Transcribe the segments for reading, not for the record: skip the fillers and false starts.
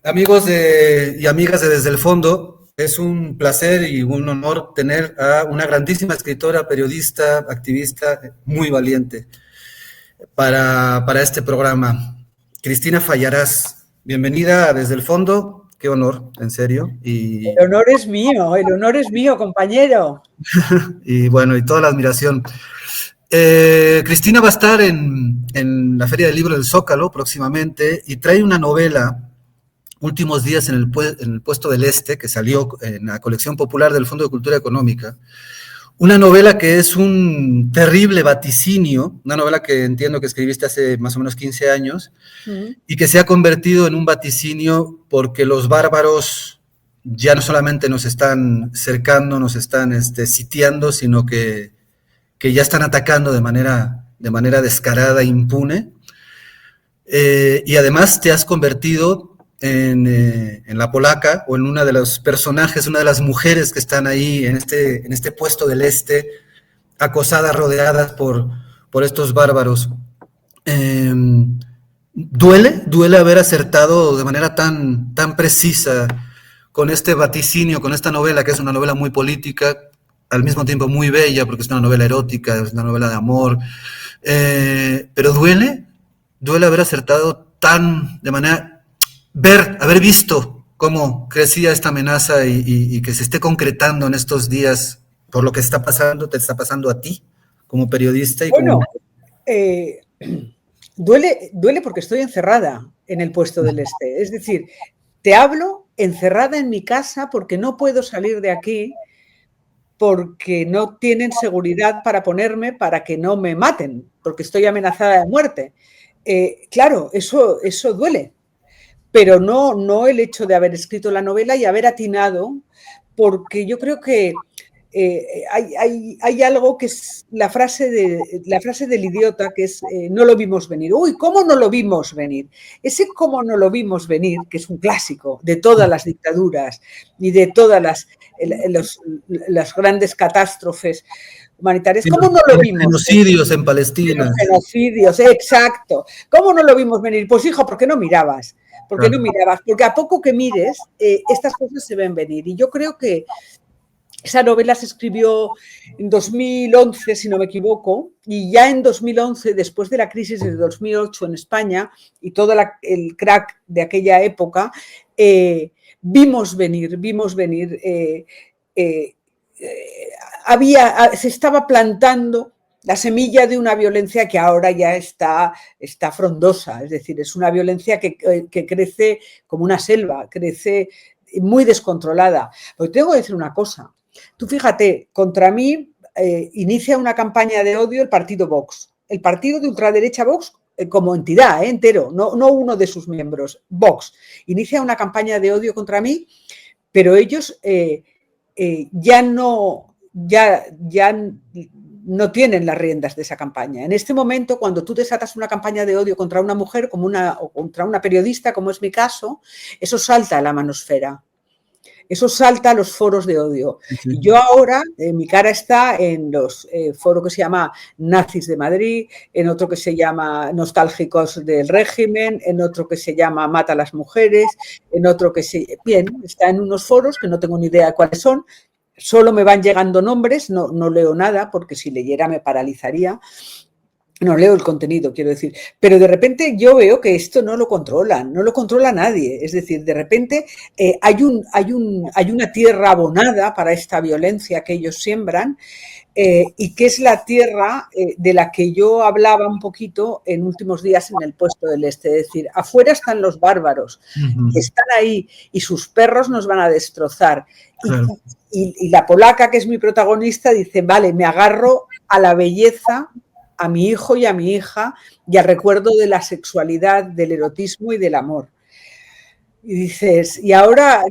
Y amigas de Desde el Fondo, es un placer y un honor tener a una grandísima escritora, periodista, activista, muy valiente para este programa. Cristina Fallarás, bienvenida a Desde el Fondo, qué honor, en serio. El honor es mío, compañero. Y bueno, y toda la admiración. Cristina va a estar en la Feria del Libro del Zócalo próximamente y trae una novela, Últimos días en el Puesto del Este, que salió en la colección popular del Fondo de Cultura Económica. Una novela que es un terrible vaticinio, una novela que entiendo que escribiste hace más o menos 15 años, y que se ha convertido en un vaticinio porque los bárbaros ya no solamente nos están cercando, nos están sitiando, sino que ya están atacando de manera descarada e impune. Y además te has convertido en la polaca, o en una de los personajes, una de las mujeres que están ahí en este Puesto del Este, acosadas, rodeadas por estos bárbaros. Duele haber acertado de manera tan precisa con este vaticinio, con esta novela, que es una novela muy política, al mismo tiempo muy bella, porque es una novela erótica, es una novela de amor, pero duele haber acertado de manera, haber visto cómo crecía esta amenaza y que se esté concretando en estos días por lo que te está pasando a ti como periodista. Duele porque estoy encerrada en el Puesto del Este, es decir, te hablo encerrada en mi casa porque no puedo salir de aquí, porque no tienen seguridad para ponerme para que no me maten, porque estoy amenazada de muerte. Claro, eso duele, pero no el hecho de haber escrito la novela y haber atinado, porque yo creo que hay algo que es la frase del idiota, que es no lo vimos venir. Uy, ¿cómo no lo vimos venir? Ese cómo no lo vimos venir, que es un clásico de todas las dictaduras y de todas las grandes catástrofes humanitarias. ¿Cómo no lo vimos? Genocidios en Palestina. Genocidios, exacto. ¿Cómo no lo vimos venir? Pues hijo, ¿por qué no mirabas? Porque a poco que mires, estas cosas se ven venir. Y yo creo que esa novela se escribió en 2011, si no me equivoco, y ya en 2011, después de la crisis de 2008 en España y todo el crack de aquella época, vimos venir, se estaba plantando la semilla de una violencia que ahora ya está frondosa, es decir, es una violencia que crece como una selva, crece muy descontrolada. Pero tengo que decir una cosa. Tú fíjate, contra mí inicia una campaña de odio el partido Vox, el partido de ultraderecha Vox como entidad, entero, no uno de sus miembros, Vox, inicia una campaña de odio contra mí, pero ellos ya no tienen las riendas de esa campaña. En este momento, cuando tú desatas una campaña de odio contra una mujer o contra una periodista, como es mi caso, eso salta a la manosfera. Eso salta a los foros de odio. Sí. Y yo ahora, mi cara está en los foros que se llama Nazis de Madrid, en otro que se llama Nostálgicos del Régimen, en otro que se llama Mata a las Mujeres, en otro que está en unos foros que no tengo ni idea de cuáles son, solo me van llegando nombres, no leo nada, porque si leyera me paralizaría. No leo el contenido, quiero decir, pero de repente yo veo que esto no lo controla nadie, es decir, de repente hay una tierra abonada para esta violencia que ellos siembran y que es la tierra de la que yo hablaba un poquito en últimos días en el Puesto del Este, es decir, afuera están los bárbaros, que están ahí y sus perros nos van a destrozar. Claro. Y la polaca, que es mi protagonista, dice, vale, me agarro a la belleza, a mi hijo y a mi hija y al recuerdo de la sexualidad, del erotismo y del amor. Y dices, y ahora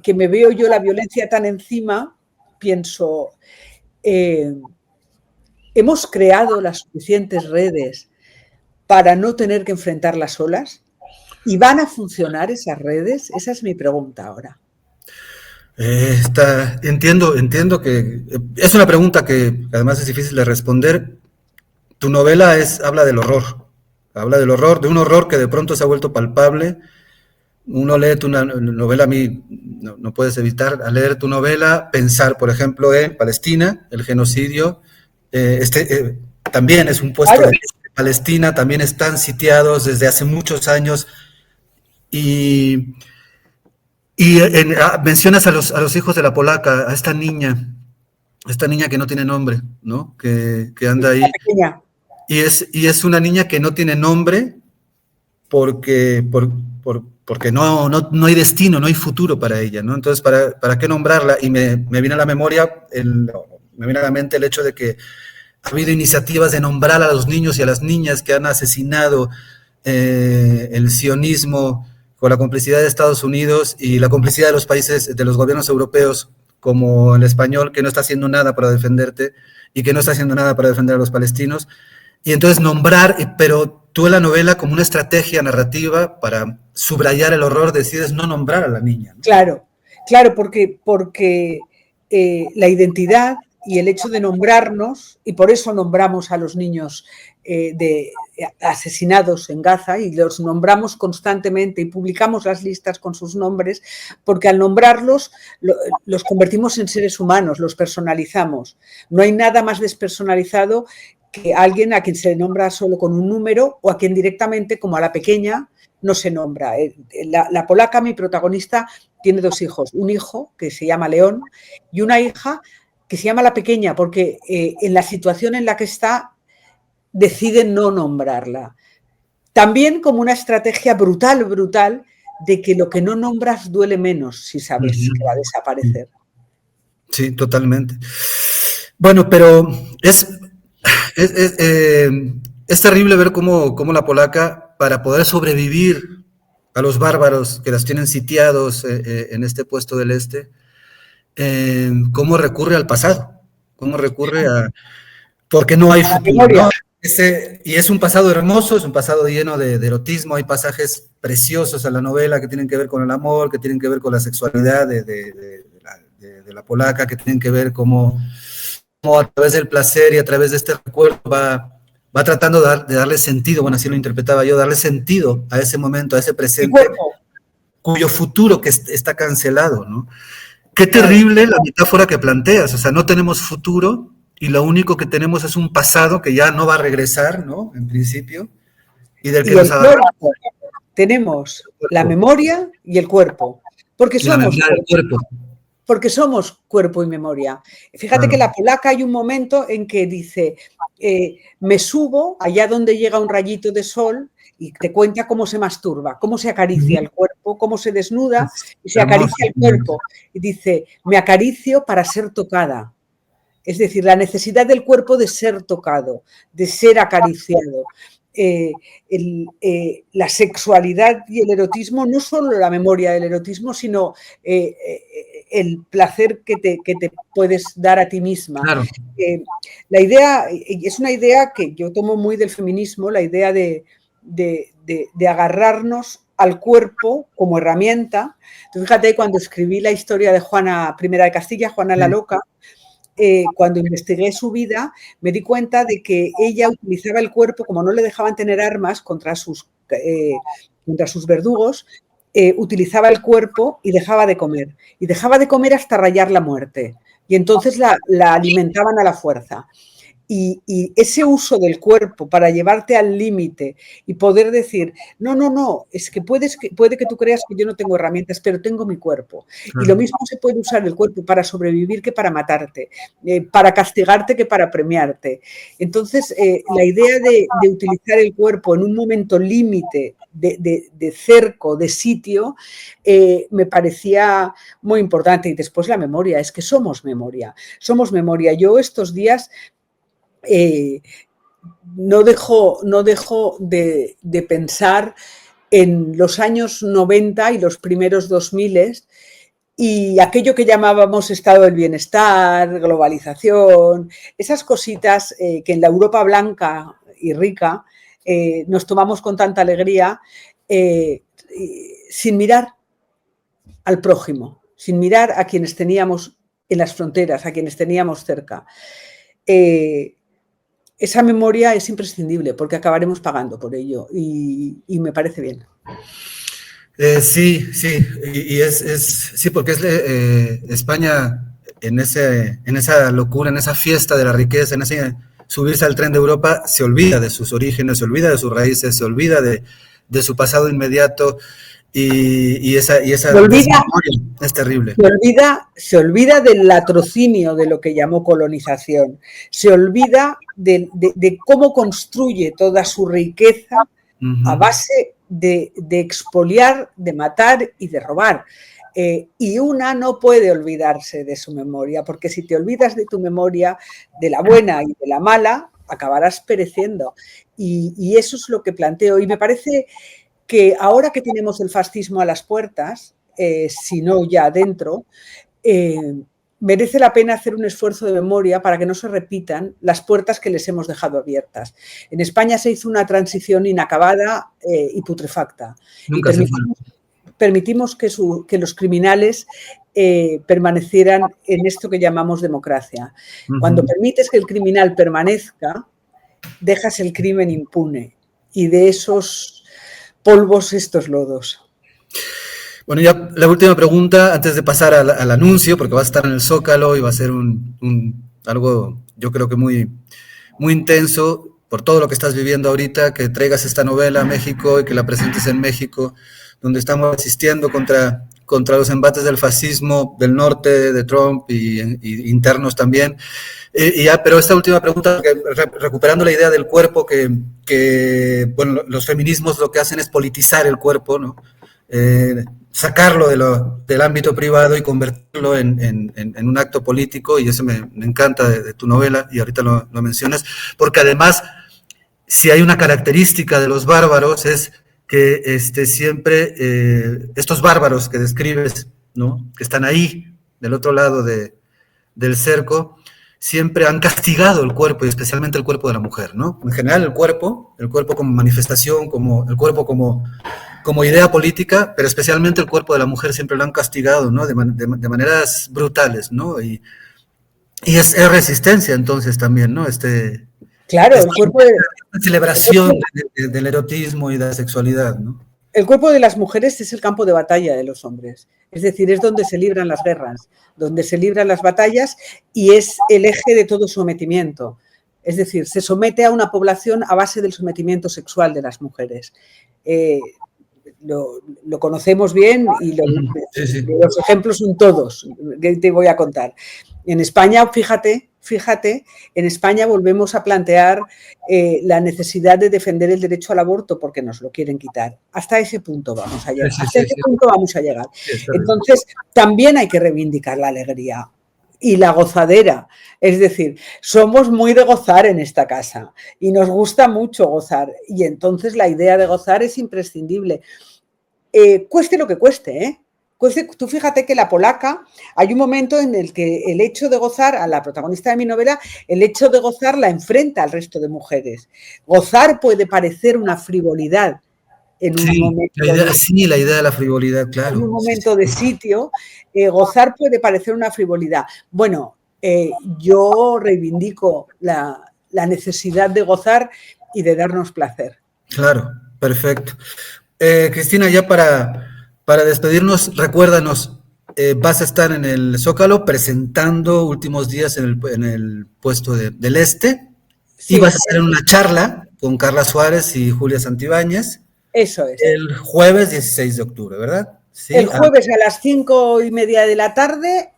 que me veo yo la violencia tan encima, pienso, ¿hemos creado las suficientes redes para no tener que enfrentarlas solas? ¿Y van a funcionar esas redes? Esa es mi pregunta ahora. Entiendo que es una pregunta que además es difícil de responder. Tu novela habla del horror, de un horror que de pronto se ha vuelto palpable, uno lee tu novela, a mí no puedes evitar al leer tu novela pensar, por ejemplo, en Palestina, el genocidio, también es un puesto Claro, de Palestina, también están sitiados desde hace muchos años y, mencionas a los hijos de la polaca, a esta niña que no tiene nombre, ¿no? Que anda la ahí. pequeña. Y es una niña que no tiene nombre porque, porque no hay destino, no hay futuro para ella, ¿no? Entonces, ¿para qué nombrarla? Y me viene a la memoria, me viene a la mente el hecho de que ha habido iniciativas de nombrar a los niños y a las niñas que han asesinado el sionismo con la complicidad de Estados Unidos y la complicidad de los países, de los gobiernos europeos, como el español, que no está haciendo nada para defenderte y que no está haciendo nada para defender a los palestinos. Y entonces nombrar, pero tú en la novela como una estrategia narrativa para subrayar el horror decides no nombrar a la niña, ¿no? Claro, claro, porque la identidad y el hecho de nombrarnos, y por eso nombramos a los niños asesinados en Gaza y los nombramos constantemente y publicamos las listas con sus nombres, porque al nombrarlos los convertimos en seres humanos, los personalizamos. No hay nada más despersonalizado que alguien a quien se le nombra solo con un número o a quien directamente, como a la pequeña, no se nombra. La polaca, mi protagonista, tiene dos hijos, un hijo que se llama León y una hija que se llama La Pequeña, porque en la situación en la que está decide no nombrarla. También como una estrategia brutal, brutal, de que lo que no nombras duele menos si sabes que va a desaparecer. Sí, totalmente. Bueno, pero es, es, eh, es terrible ver cómo la polaca, para poder sobrevivir a los bárbaros que las tienen sitiados en este puesto del este, cómo recurre al pasado, cómo recurre a, porque no hay A la futuro, memoria. ¿no? Y es un pasado hermoso, es un pasado lleno de erotismo, hay pasajes preciosos a la novela que tienen que ver con el amor, que tienen que ver con la sexualidad de la polaca, que tienen que ver cómo a través del placer y a través de este recuerdo va tratando de darle sentido, bueno, así lo interpretaba yo, darle sentido a ese momento, a ese Mi presente, cuerpo. cuyo futuro que está cancelado, ¿no? Qué Claro. terrible la metáfora que planteas, o sea, no tenemos futuro y lo único que tenemos es un pasado que ya no va a regresar, ¿no? En principio, y del que Y nos el agarramos cuerpo. Tenemos el la cuerpo memoria y el cuerpo. Porque y la somos memoria del cuerpo. cuerpo y memoria. Fíjate que Claro. la polaca hay un momento en que dice, me subo allá donde llega un rayito de sol y te cuenta cómo se masturba, cómo se acaricia el cuerpo, cómo se desnuda Es y se hermoso. acaricia el cuerpo. Y dice, me acaricio para ser tocada. Es decir, la necesidad del cuerpo de ser tocado, de ser acariciado. La sexualidad y el erotismo, no solo la memoria del erotismo, sino el placer que te puedes dar a ti misma. Claro. La idea, es una idea que yo tomo muy del feminismo, la idea de agarrarnos al cuerpo como herramienta. Entonces, fíjate, cuando escribí la historia de Juana I de Castilla, Juana la Loca, cuando investigué su vida, me di cuenta de que ella utilizaba el cuerpo, como no le dejaban tener armas contra sus verdugos, utilizaba el cuerpo y dejaba de comer. Y dejaba de comer hasta rayar la muerte. Y entonces la alimentaban a la fuerza. Y ese uso del cuerpo para llevarte al límite y poder decir, no, es que puede que tú creas que yo no tengo herramientas, pero tengo mi cuerpo. Y lo Claro. mismo se puede usar el cuerpo para sobrevivir que para matarte, para castigarte que para premiarte. Entonces, la idea de utilizar el cuerpo en un momento límite de cerco, de sitio, me parecía muy importante. Y después la memoria, es que somos memoria. Somos memoria. Yo estos días no dejo de pensar en los años 90 y los primeros 2000 y aquello que llamábamos estado del bienestar, globalización, esas cositas que en la Europa blanca y rica nos tomamos con tanta alegría sin mirar al prójimo, sin mirar a quienes teníamos en las fronteras, a quienes teníamos cerca. Esa memoria es imprescindible porque acabaremos pagando por ello y me parece bien. Sí, sí, sí, porque es España en esa locura, en esa fiesta de la riqueza, en ese subirse al tren de Europa, se olvida de sus orígenes, se olvida de sus raíces, se olvida de su pasado inmediato y esa Se olvida, desmemoria es terrible. se olvida del latrocinio de lo que llamó colonización, se olvida de cómo construye toda su riqueza a base de expoliar, de matar y de robar. Y una no puede olvidarse de su memoria, porque si te olvidas de tu memoria, de la buena y de la mala, acabarás pereciendo. Y eso es lo que planteo. Y me parece que ahora que tenemos el fascismo a las puertas, si no ya adentro, merece la pena hacer un esfuerzo de memoria para que no se repitan las puertas que les hemos dejado abiertas. En España se hizo una transición inacabada y putrefacta. Nunca Y permitimos que los criminales permanecieran en esto que llamamos democracia. Cuando permites que el criminal permanezca, dejas el crimen impune. Y de esos polvos estos lodos. Bueno, ya la última pregunta antes de pasar al anuncio, porque va a estar en el Zócalo y va a ser algo, yo creo que muy, muy intenso por todo lo que estás viviendo ahorita, que traigas esta novela a México y que la presentes en México, donde estamos asistiendo contra los embates del fascismo del norte, de Trump y internos también. Pero esta última pregunta, recuperando la idea del cuerpo, que bueno, los feminismos lo que hacen es politizar el cuerpo, ¿no? Sacarlo del ámbito privado y convertirlo en un acto político, y eso me encanta de tu novela, y ahorita lo mencionas, porque además, si hay una característica de los bárbaros, es que siempre estos bárbaros que describes, ¿no? Que están ahí, del otro lado del cerco, siempre han castigado el cuerpo, y especialmente el cuerpo de la mujer, ¿no? En general el cuerpo como manifestación, el cuerpo como idea política, pero especialmente el cuerpo de la mujer siempre lo han castigado, ¿no? De maneras brutales, ¿no? Y es resistencia entonces también, ¿no? Claro, el cuerpo de... celebración del erotismo y de la sexualidad, ¿no? El cuerpo de las mujeres es el campo de batalla de los hombres, es decir, es donde se libran las guerras, donde se libran las batallas y es el eje de todo sometimiento. Es decir, se somete a una población a base del sometimiento sexual de las mujeres. Lo conocemos bien y los ejemplos son todos que te voy a contar. En España, fíjate, en España volvemos a plantear la necesidad de defender el derecho al aborto porque nos lo quieren quitar. Hasta ese punto vamos a llegar. Punto vamos a llegar. Entonces, también hay que reivindicar la alegría y la gozadera. Es decir, somos muy de gozar en esta casa y nos gusta mucho gozar. Y entonces la idea de gozar es imprescindible. Cueste lo que cueste, ¿eh? Tú fíjate que la polaca, hay un momento en el que el hecho de gozar, a la protagonista de mi novela, el hecho de gozar la enfrenta al resto de mujeres. Gozar puede parecer una frivolidad en un momento. La idea de la frivolidad, claro. En un momento de sitio, gozar puede parecer una frivolidad. Bueno, yo reivindico la necesidad de gozar y de darnos placer. Claro, perfecto. Cristina, ya para despedirnos, recuérdanos, vas a estar en el Zócalo presentando Últimos Días en el puesto del Este, sí, y vas a hacer una charla con Carla Suárez y Julia Santibáñez. Eso es. El jueves 16 de octubre, ¿verdad? Sí. El jueves a las 5:30 de la tarde,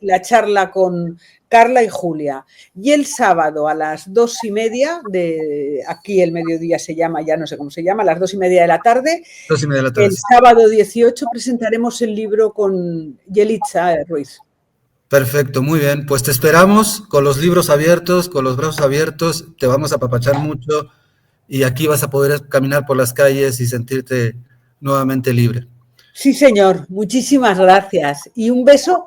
la charla con Carla y Julia. Y el sábado a las 2:30, aquí el mediodía se llama, ya no sé cómo se llama, a las 2:30 de la tarde. 2:30 de la tarde. El sábado 18 presentaremos el libro con Yelitza Ruiz. Perfecto, muy bien. Pues te esperamos con los libros abiertos, con los brazos abiertos. Te vamos a apapachar mucho y aquí vas a poder caminar por las calles y sentirte nuevamente libre. Sí, señor. Muchísimas gracias. Y un beso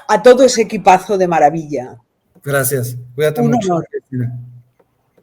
a todo ese equipazo de maravilla. Gracias. Cuídate mucho. Un honor.